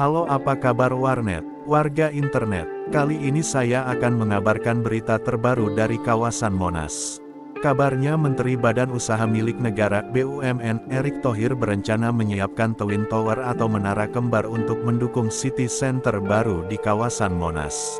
Halo, apa kabar warnet, warga internet? Kali ini saya akan mengabarkan berita terbaru dari kawasan Monas. Kabarnya Menteri Badan Usaha Milik Negara (BUMN) Erick Thohir berencana menyiapkan Twin Tower atau menara kembar untuk mendukung city center baru di kawasan Monas,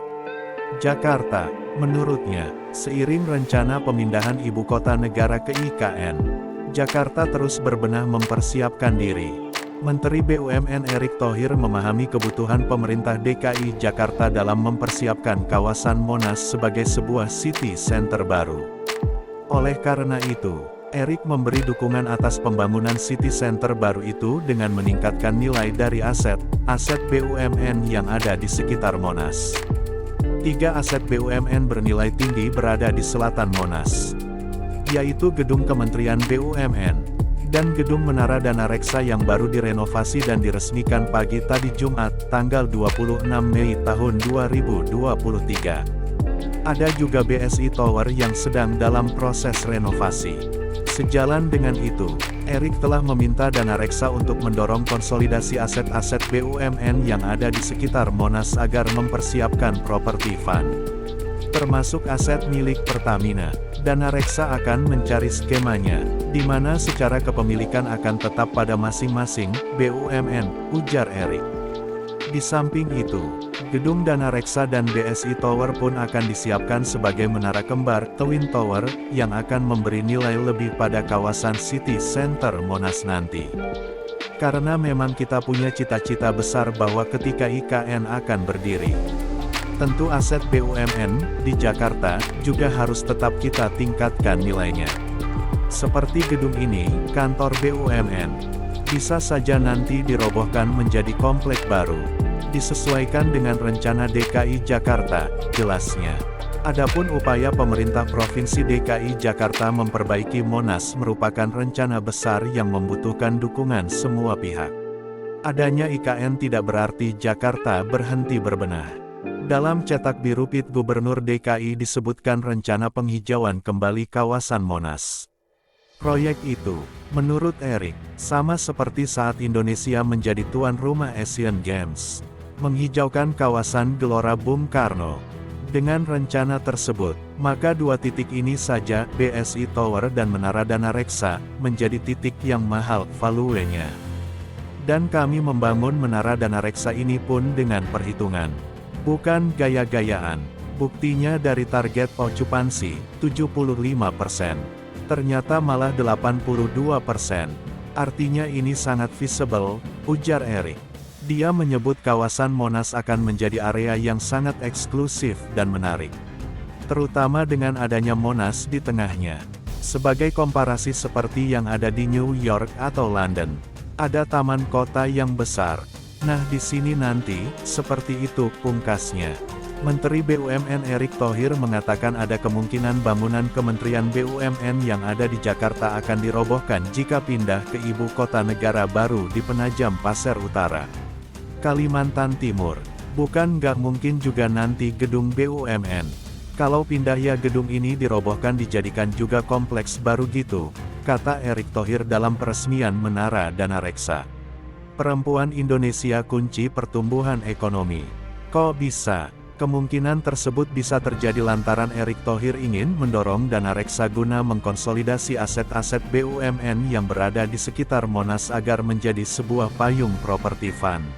Jakarta. Menurutnya, seiring rencana pemindahan ibu kota negara ke IKN, Jakarta terus berbenah mempersiapkan diri. Menteri BUMN Erick Thohir memahami kebutuhan pemerintah DKI Jakarta dalam mempersiapkan kawasan Monas sebagai sebuah city center baru. Oleh karena itu, Erick memberi dukungan atas pembangunan city center baru itu dengan meningkatkan nilai dari aset BUMN yang ada di sekitar Monas. 3 aset BUMN bernilai tinggi berada di selatan Monas, yaitu Gedung Kementerian BUMN dan Gedung Menara Dana Reksa yang baru direnovasi dan diresmikan pagi tadi Jumat, tanggal 26 Mei tahun 2023. Ada juga BSI Tower yang sedang dalam proses renovasi. Sejalan dengan itu, Erick telah meminta Dana Reksa untuk mendorong konsolidasi aset-aset BUMN yang ada di sekitar Monas agar mempersiapkan properti fund, termasuk aset milik Pertamina. Dana Reksa akan mencari skemanya, di mana secara kepemilikan akan tetap pada masing-masing BUMN, ujar Erick. Di samping itu, Gedung Dana Reksa dan BSI Tower pun akan disiapkan sebagai menara kembar Twin Tower yang akan memberi nilai lebih pada kawasan city center Monas nanti. Karena memang kita punya cita-cita besar bahwa ketika IKN akan berdiri, tentu aset BUMN di Jakarta juga harus tetap kita tingkatkan nilainya. Seperti gedung ini, kantor BUMN, bisa saja nanti dirobohkan menjadi komplek baru, disesuaikan dengan rencana DKI Jakarta, jelasnya. Adapun upaya pemerintah Provinsi DKI Jakarta memperbaiki Monas merupakan rencana besar yang membutuhkan dukungan semua pihak. Adanya IKN tidak berarti Jakarta berhenti berbenah. Dalam cetak biru PIT Gubernur DKI disebutkan rencana penghijauan kembali kawasan Monas. Proyek itu, menurut Erick, sama seperti saat Indonesia menjadi tuan rumah Asian Games, menghijaukan kawasan Gelora Bung Karno. Dengan rencana tersebut, maka 2 titik ini saja, BSI Tower dan Menara Dana Reksa, menjadi titik yang mahal valuenya. Dan kami membangun Menara Dana Reksa ini pun dengan perhitungan, bukan gaya-gayaan. Buktinya dari target occupancy, 75%. Ternyata malah 82%. Artinya ini sangat feasible, ujar Erick. Dia menyebut kawasan Monas akan menjadi area yang sangat eksklusif dan menarik, terutama dengan adanya Monas di tengahnya. Sebagai komparasi seperti yang ada di New York atau London, ada taman kota yang besar. Nah, di sini nanti, seperti itu, pungkasnya. Menteri BUMN Erick Thohir mengatakan ada kemungkinan bangunan Kementerian BUMN yang ada di Jakarta akan dirobohkan jika pindah ke ibu kota negara baru di Penajam Pasir Utara, Kalimantan Timur. Bukan nggak mungkin juga nanti gedung BUMN. Kalau pindah ya gedung ini dirobohkan dijadikan juga kompleks baru gitu, kata Erick Thohir dalam peresmian Menara Dana Reksa. Perempuan Indonesia kunci pertumbuhan ekonomi. Kok bisa? Kemungkinan tersebut bisa terjadi lantaran Erick Thohir ingin mendorong Dana Reksa guna mengkonsolidasi aset-aset BUMN yang berada di sekitar Monas agar menjadi sebuah payung properti fund.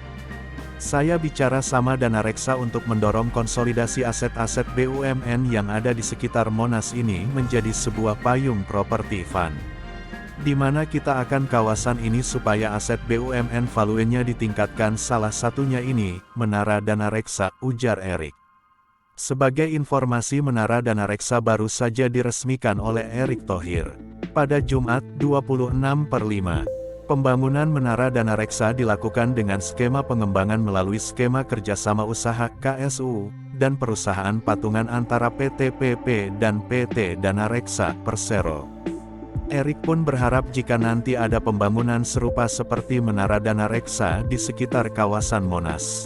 Saya bicara sama Dana Reksa untuk mendorong konsolidasi aset-aset BUMN yang ada di sekitar Monas ini menjadi sebuah payung properti fund, di mana kita akan kawasan ini supaya aset BUMN valuenya ditingkatkan, salah satunya ini, Menara Dana Reksa, ujar Erick. Sebagai informasi, Menara Dana Reksa baru saja diresmikan oleh Erick Thohir pada Jumat 26/5. Pembangunan Menara Dana Reksa dilakukan dengan skema pengembangan melalui skema kerjasama usaha KSU dan perusahaan patungan antara PT PP dan PT Dana Reksa Persero. Erick pun berharap jika nanti ada pembangunan serupa seperti Menara Dana Reksa di sekitar kawasan Monas,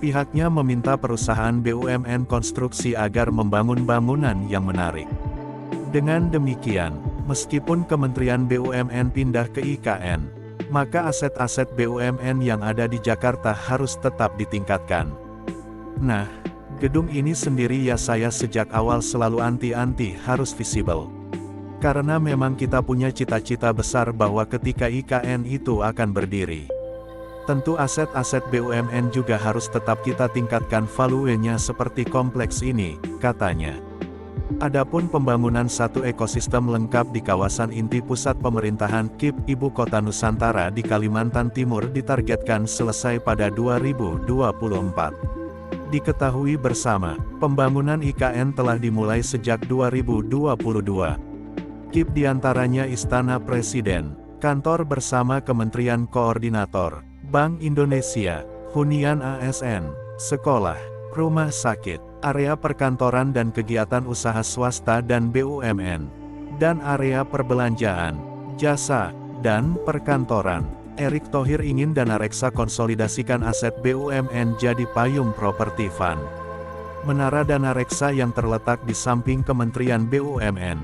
pihaknya meminta perusahaan BUMN konstruksi agar membangun bangunan yang menarik. Dengan demikian, meskipun Kementerian BUMN pindah ke IKN, maka aset-aset BUMN yang ada di Jakarta harus tetap ditingkatkan. Nah, gedung ini sendiri ya saya sejak awal selalu anti harus visible. Karena memang kita punya cita-cita besar bahwa ketika IKN itu akan berdiri, tentu aset-aset BUMN juga harus tetap kita tingkatkan value-nya seperti kompleks ini, katanya. Adapun pembangunan satu ekosistem lengkap di kawasan inti pusat pemerintahan KIP Ibu Kota Nusantara di Kalimantan Timur ditargetkan selesai pada 2024. Diketahui bersama, pembangunan IKN telah dimulai sejak 2022. KIP diantaranya Istana Presiden, kantor bersama Kementerian Koordinator, Bank Indonesia, hunian ASN, sekolah, rumah sakit, area perkantoran dan kegiatan usaha swasta dan BUMN, dan area perbelanjaan, jasa, dan perkantoran. Erick Thohir ingin dana reksa konsolidasikan aset BUMN jadi payung properti fund. Menara dana reksa yang terletak di samping Kementerian BUMN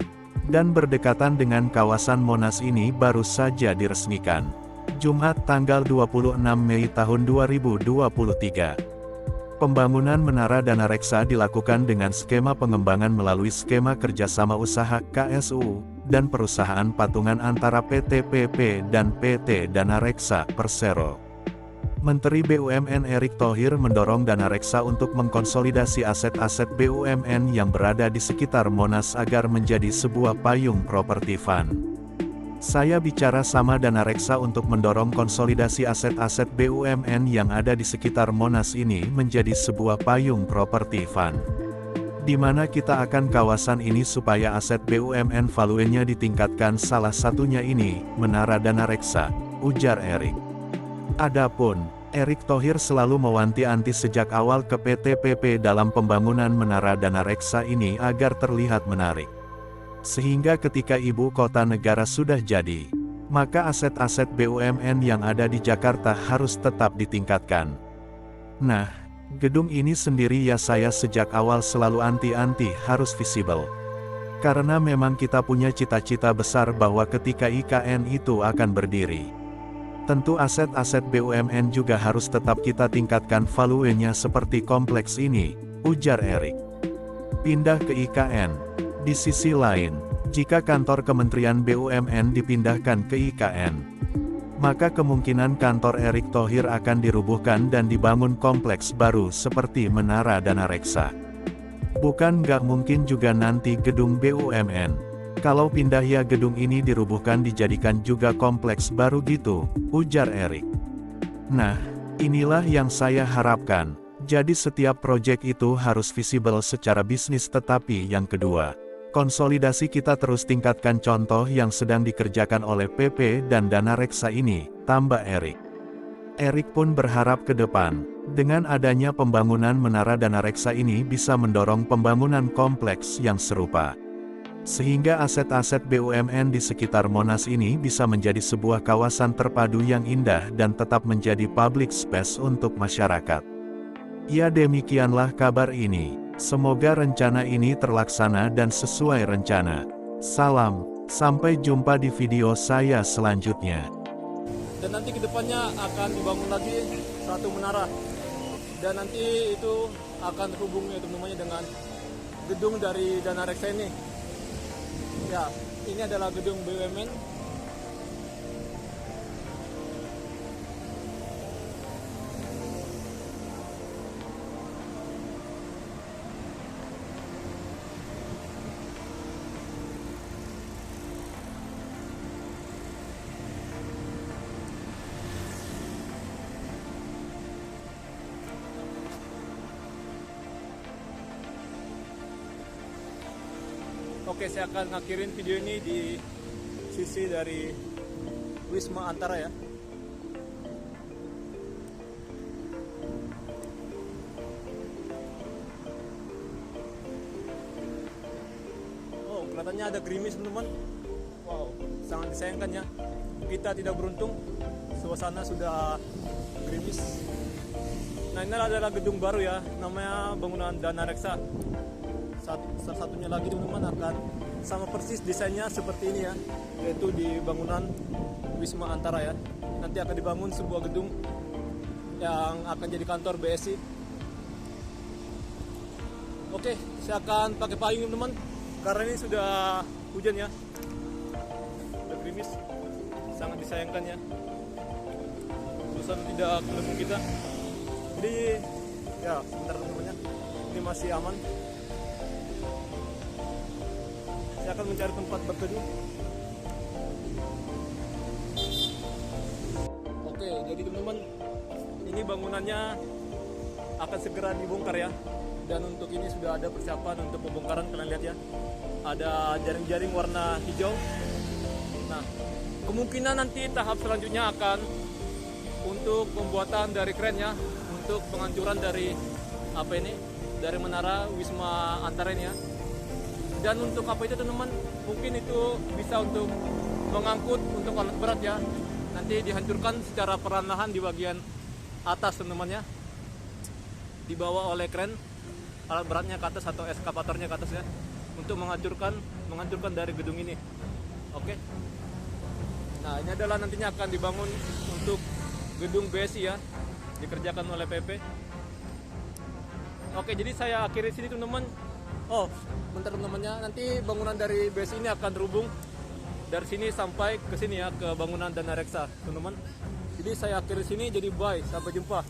dan berdekatan dengan kawasan Monas ini baru saja diresmikan Jumat tanggal 26 Mei tahun 2023. Pembangunan Menara Dana Reksa dilakukan dengan skema pengembangan melalui skema kerjasama usaha KSU, dan perusahaan patungan antara PT PP dan PT Dana Reksa Persero. Menteri BUMN Erick Thohir mendorong Dana Reksa untuk mengkonsolidasi aset-aset BUMN yang berada di sekitar Monas agar menjadi sebuah payung properti fund. Saya bicara sama Dana Reksa untuk mendorong konsolidasi aset-aset BUMN yang ada di sekitar Monas ini menjadi sebuah payung properti fund. Di mana kita akan kawasan ini supaya aset BUMN value-nya ditingkatkan, salah satunya ini, Menara Dana Reksa, ujar Erick. Adapun, Erick Thohir selalu mewanti-wanti sejak awal ke PT PP dalam pembangunan Menara Dana Reksa ini agar terlihat menarik. Sehingga ketika ibu kota negara sudah jadi, maka aset-aset BUMN yang ada di Jakarta harus tetap ditingkatkan. Nah, gedung ini sendiri ya saya sejak awal selalu anti harus visible. Karena memang kita punya cita-cita besar bahwa ketika IKN itu akan berdiri, tentu aset-aset BUMN juga harus tetap kita tingkatkan value-nya seperti kompleks ini, ujar Erick. Pindah ke IKN. Di sisi lain, jika kantor Kementerian BUMN dipindahkan ke IKN, maka kemungkinan kantor Erick Thohir akan dirubuhkan dan dibangun kompleks baru seperti Menara Dana Reksa. Bukan nggak mungkin juga nanti gedung BUMN. Kalau pindah ya gedung ini dirubuhkan dijadikan juga kompleks baru gitu, ujar Erick. Nah, inilah yang saya harapkan. Jadi setiap proyek itu harus visible secara bisnis, tetapi yang kedua, konsolidasi kita terus tingkatkan contoh yang sedang dikerjakan oleh PP dan Dana Reksa ini, tambah Erick. Erick pun berharap ke depan, dengan adanya pembangunan Menara Dana Reksa ini bisa mendorong pembangunan kompleks yang serupa. Sehingga aset-aset BUMN di sekitar Monas ini bisa menjadi sebuah kawasan terpadu yang indah dan tetap menjadi public space untuk masyarakat. Ya demikianlah kabar ini. Semoga rencana ini terlaksana dan sesuai rencana. Salam, sampai jumpa di video saya selanjutnya. Dan nanti kedepannya akan dibangun lagi satu menara. Dan nanti itu akan terhubung ya teman-teman dengan gedung dari Dana Reksa ini. Ya, ini adalah gedung BUMN. Oke, saya akan ngakhirin video ini di sisi dari Wisma Antara ya. Oh, kelihatannya ada gerimis teman-teman. Wow, sangat disayangkan ya. Kita tidak beruntung, suasana sudah gerimis. Nah, ini adalah gedung baru ya, namanya bangunan Dana Reksa. Salah satunya lagi teman-teman akan sama persis desainnya seperti ini ya, yaitu di bangunan Wisma Antara ya. nanti akan dibangun sebuah gedung yang akan jadi kantor BSI. Oke, saya akan pakai payung teman-teman karena ini sudah hujan ya, sudah gerimis, sangat disayangkan ya. Suasana tidak mendukung kita. Jadi ya sebentar teman-teman, ini masih aman. Saya akan mencari tempat berteduh. Oke, jadi teman-teman, ini bangunannya akan segera dibongkar ya. Dan untuk ini sudah ada persiapan untuk pembongkaran, kalian lihat ya. Ada jaring-jaring warna hijau. Nah, kemungkinan nanti tahap selanjutnya akan untuk pembuatan dari krennya, untuk penghancuran dari dari menara Wisma Antara ini ya. Dan untuk apa itu teman-teman, mungkin itu bisa untuk mengangkut untuk alat berat ya. Nanti dihancurkan secara perlahan-lahan di bagian atas teman-teman ya, dibawa oleh kren alat beratnya ke atas atau eskavatornya ke atas ya, untuk menghancurkan dari gedung ini. Oke. Nah, ini adalah nantinya akan dibangun untuk gedung BSI ya, dikerjakan oleh PP. Oke, jadi saya akhiri sini teman-teman. Oh, bentar teman-temannya, nanti bangunan dari BSI ini akan terhubung dari sini sampai ke sini ya, ke bangunan Dana Reksa teman-teman. Jadi saya akhiri sini, jadi bye, sampai jumpa.